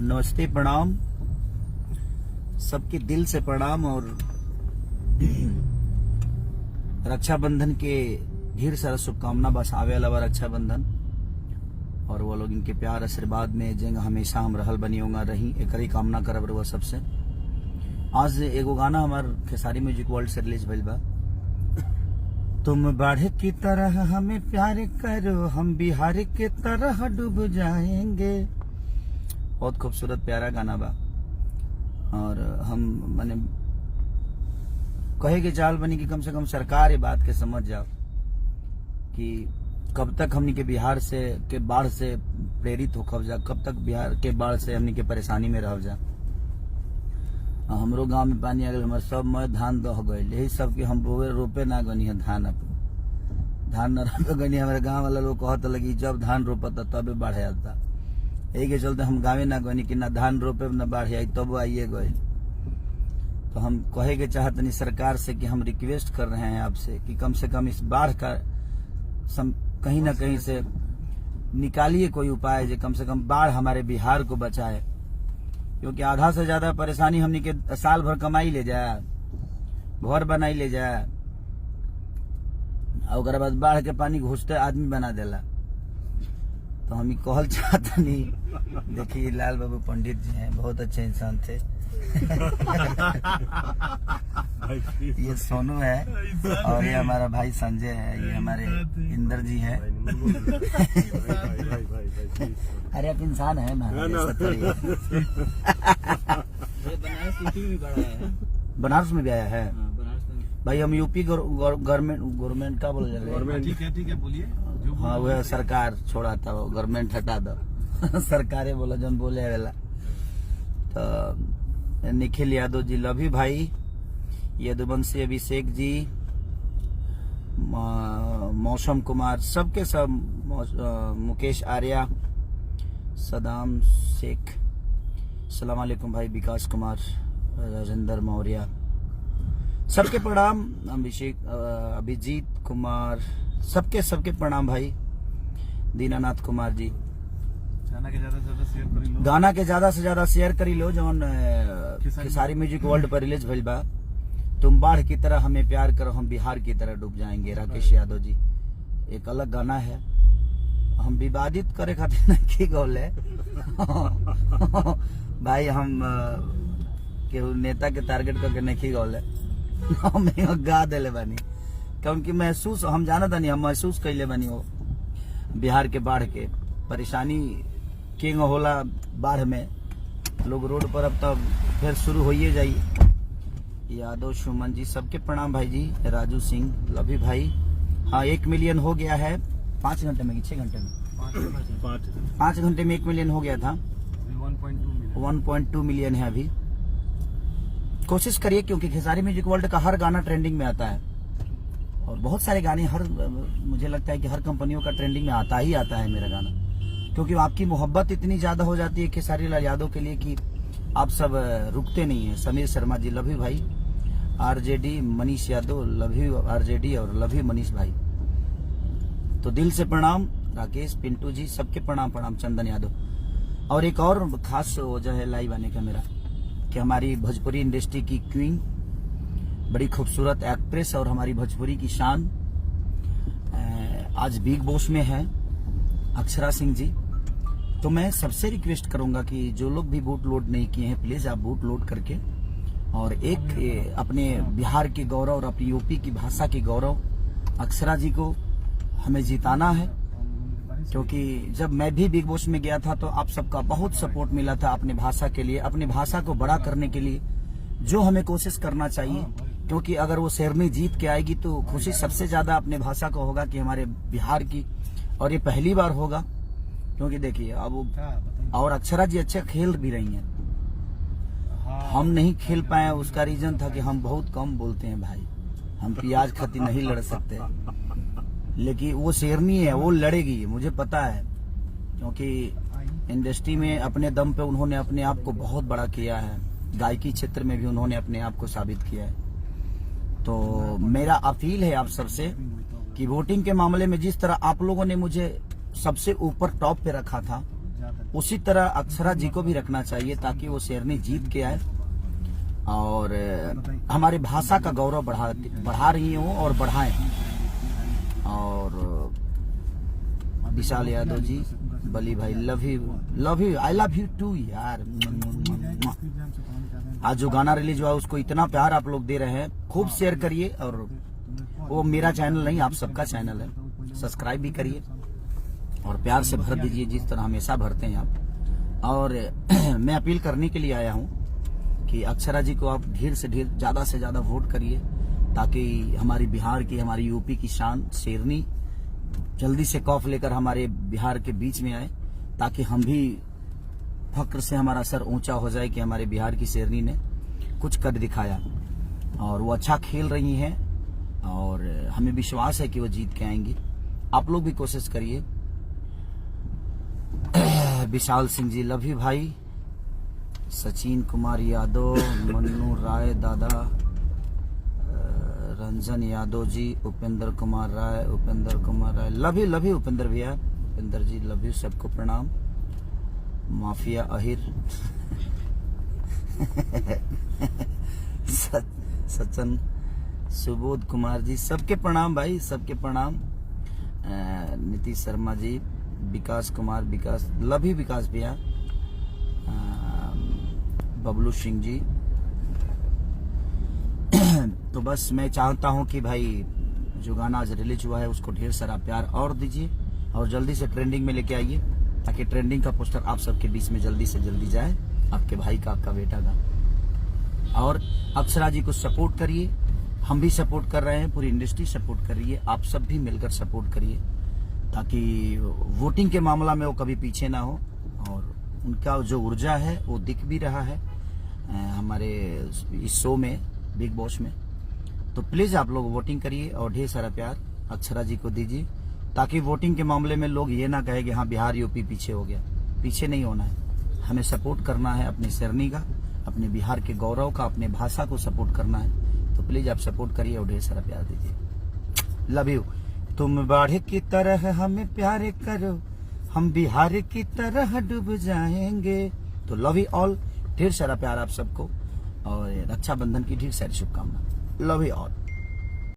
नमस्ते, प्रणाम, सबके दिल से प्रणाम। और रक्षाबंधन के ढेर सारा शुभकामना। बस आवे वाला रक्षाबंधन और वो लोग इनके प्यार आशीर्वाद में जेंग हमेशा हम रहल बनी होगा रही, एक ही कामना करब रहुआ सबसे। आज एगो गाना हमार खेसारी म्यूजिक वर्ल्ड से रिलीज भइल बा। तुम बाढ़ की तरह हमें प्यार करो, हम बिहार के तरह डूब जाएंगे। बहुत खूबसूरत प्यारा गाना बा। और हम माने कहे के चाल बनी कि कम से कम सरकार ये बात के समझ जाओ कि कब तक हमनी के बिहार से के बाढ़ से प्रेरित हो खब जा, कब तक बिहार के बाढ़ से हमनी के परेशानी में रह जा। हमरो गांव में पानी आ गए, हमारे सब में धान दह गए, यही सब के हम रोपे ना गनी है। धान न रोपे गनी। हमारे गांव वाला लोग कहते लगी जब धान रोपता तबे बाढ़ आता। यही के चलते हम गाँव ना गनी कि ना धान रोपे न बाढ़ आई, तब आइए गए। तो हम कहे के चाहते नहीं सरकार से कि हम रिक्वेस्ट कर रहे हैं आपसे कि कम से कम इस बाढ़ का कहीं ना कहीं से निकालिए कोई उपाय, जो कम से कम बाढ़ हमारे बिहार को बचाए। क्योंकि आधा से ज्यादा परेशानी हमनी के साल भर कमाई ले जाए, घर बनाई ले जाए, और बाद बाढ़ के पानी घुसते आदमी बना देला। तो हम कहल चाहते नहीं। देखिए लाल बाबू पंडित जी हैं, बहुत अच्छे इंसान थे। ये सोनू है और ये हमारा भाई संजय है, ये हमारे इंदर जी है। अरे आप इंसान है ना। बनारस में भी आया है भाई। हम यूपी गवर्नमेंट का बोल रहे हैं। ठीक है बोलिए। हाँ वह सरकार छोड़ा था, वो गवर्नमेंट हटा दो। सरकारें बोला जन बोले वाला। तो निखिल यादव जी, लभी भाई, यदुवंशी अभिषेक जी, मौसम कुमार, सबके सब, मुकेश आर्या, सदाम शेख, सलाम अलैकुम भाई, विकास कुमार, राजेंद्र मौर्य, सबके प्रणाम। अभिषेक, अभिजीत कुमार, सबके प्रणाम भाई। दीनानाथ कुमार जी, गाना के ज्यादा से ज्यादा शेयर करी लो। गाना के ज्यादा से ज्यादा शेयर करी लो। जौन खेसारी म्यूजिक वर्ल्ड पर रिलीज भइल बा। तुम बाढ़ की तरह हमें प्यार करो, हम बिहार की तरह डूब जाएंगे, राकेश यादव जी। एक अलग गाना है, हम विवादित करे खातिर नहीं गौले भाई। हम केहू नेता के टारगेट करके नहीं गौले, हम गा दिले बानी। क्योंकि महसूस हम जाना था नहीं, हम महसूस कैले बानी हो बिहार के बाढ़ के परेशानी किंग होला। बाढ़ में लोग रोड पर अब तब फिर शुरू होइए जाइए। यादव सुमन जी, सबके प्रणाम भाई जी। राजू सिंह, लभी भाई। हाँ 1 मिलियन हो गया है 5 घंटे में कि 6 घंटे में? 5 घंटे में 1 मिलियन हो गया था। 1.2 मिलियन है अभी। कोशिश करिए, क्योंकि खेसारी म्यूजिक वर्ल्ड का हर गाना ट्रेंडिंग में आता है और बहुत सारे गाने मुझे लगता है कि हर कंपनियों का ट्रेंडिंग में आता ही आता है मेरा गाना। क्योंकि आपकी मोहब्बत इतनी ज्यादा हो जाती है खेसारी लाल यादव के लिए कि आप सब रुकते नहीं है। समीर शर्मा जी, लभी भाई। आरजेडी मनीष यादव, लभी आरजेडी और लभी मनीष भाई। तो दिल से प्रणाम। राकेश पिंटू जी, सबके प्रणाम। चंदन यादव। और एक और खास वजह है लाइव आने का मेरा, कि हमारी भोजपुरी इंडस्ट्री की क्वीन, बड़ी खूबसूरत एक्ट्रेस और हमारी भोजपुरी की शान, आज बिग बॉस में है, अक्षरा सिंह जी। तो मैं सबसे रिक्वेस्ट करूंगा कि जो लोग भी वोट लोड नहीं किए हैं, प्लीज आप वोट लोड करके और एक अपने बिहार के गौरव और अपनी यूपी की भाषा के गौरव अक्षरा जी को हमें जिताना है। क्योंकि जब मैं भी बिग बॉस में गया था तो आप सबका बहुत सपोर्ट मिला था अपने भाषा के लिए, अपनी भाषा को बड़ा करने के लिए, जो हमें कोशिश करना चाहिए। क्योंकि अगर वो शेरनी जीत के आएगी तो खुशी सबसे ज्यादा अपने भाषा को होगा कि हमारे बिहार की, और ये पहली बार होगा। क्योंकि देखिए अब, और अक्षरा जी अच्छा खेल भी रही हैं, हम नहीं खेल पाए। उसका रीजन था कि हम बहुत कम बोलते हैं भाई, हम प्याज खाती नहीं लड़ सकते। लेकिन वो शेरनी है, वो लड़ेगी, मुझे पता है। क्योंकि इंडस्ट्री में अपने दम पे उन्होंने अपने आप को बहुत बड़ा किया है, गायकी क्षेत्र में भी उन्होंने अपने आप को साबित किया है। तो मेरा अपील है आप सबसे कि वोटिंग के मामले में जिस तरह आप लोगों ने मुझे सबसे ऊपर टॉप पे रखा था, उसी तरह अक्षरा जी को भी रखना चाहिए ताकि वो शेरनी जीत के आए और हमारे भाषा का गौरव बढ़ा रही हो और बढ़ाएं। और विशाल यादव जी, बली भाई, love you, I love you too यार। आज जो गाना रिलीज हुआ उसको इतना प्यार आप लोग दे रहे हैं, खूब शेयर करिए। और वो मेरा चैनल नहीं, आप सबका चैनल है, सब्सक्राइब भी करिए और प्यार से भर दीजिए जिस तरह हमेशा भरते हैं आप। और मैं अपील करने के लिए आया हूं कि अक्षरा जी को आप ढेर से ज्यादा वोट करिए ताकि हमारी बिहार की, हमारी यूपी की शान शेरनी जल्दी से कॉफ लेकर हमारे बिहार के बीच में आए, ताकि हम भी फक्र से हमारा सर ऊंचा हो जाए कि हमारे बिहार की शेरनी ने कुछ कर दिखाया। और वो अच्छा खेल रही हैं और हमें विश्वास है कि वो जीत के आएंगी। आप लोग भी कोशिश करिए। विशाल सिंह जी, लव यू भाई। सचिन कुमार यादव, मन्नू राय दादा, रंजन यादव जी, उपेंद्र कुमार राय, लव यू उपेंद्र भैया, उपेंद्र जी लव यू, सबको प्रणाम। माफिया अहिर सचन, सुबोध कुमार जी, सबके प्रणाम भाई, सबके प्रणाम। नीतीश शर्मा जी, विकास कुमार, लव यू विकास भैया। बबलू सिंह जी। तो बस मैं चाहता हूं कि भाई जो गाना आज रिलीज हुआ है उसको ढेर सारा प्यार और दीजिए और जल्दी से ट्रेंडिंग में लेके आइए ताकि ट्रेंडिंग का पोस्टर आप सबके बीच में जल्दी से जल्दी जाए, आपके भाई का, आपका बेटा का। और अक्षरा जी को सपोर्ट करिए, हम भी सपोर्ट कर रहे हैं, पूरी इंडस्ट्री सपोर्ट कर रही है, आप सब भी मिलकर सपोर्ट करिए ताकि वोटिंग के मामला में वो कभी पीछे ना हो। और उनका जो ऊर्जा है वो दिख भी रहा है हमारे इस शो में, बिग बॉस में। तो प्लीज आप लोग वोटिंग करिए और ढेर सारा प्यार अक्षरा जी को दीजिए ताकि वोटिंग के मामले में लोग ये ना कहे कि हाँ बिहार यूपी पीछे हो गया। पीछे नहीं होना है, हमें सपोर्ट करना है अपनी शेरनी का, अपने बिहार के गौरव का, अपने भाषा को सपोर्ट करना है। तो प्लीज आप सपोर्ट करिए और ढेर सारा प्यार दीजिए। Love you. तुम बाढ़ की तरह हमें प्यार करो, हम बिहार की तरह डूब जाएंगे। तो लव यू ऑल, ढेर सारा प्यार आप सबको और रक्षाबंधन की ढेर सारी शुभकामनाएं। Love you all.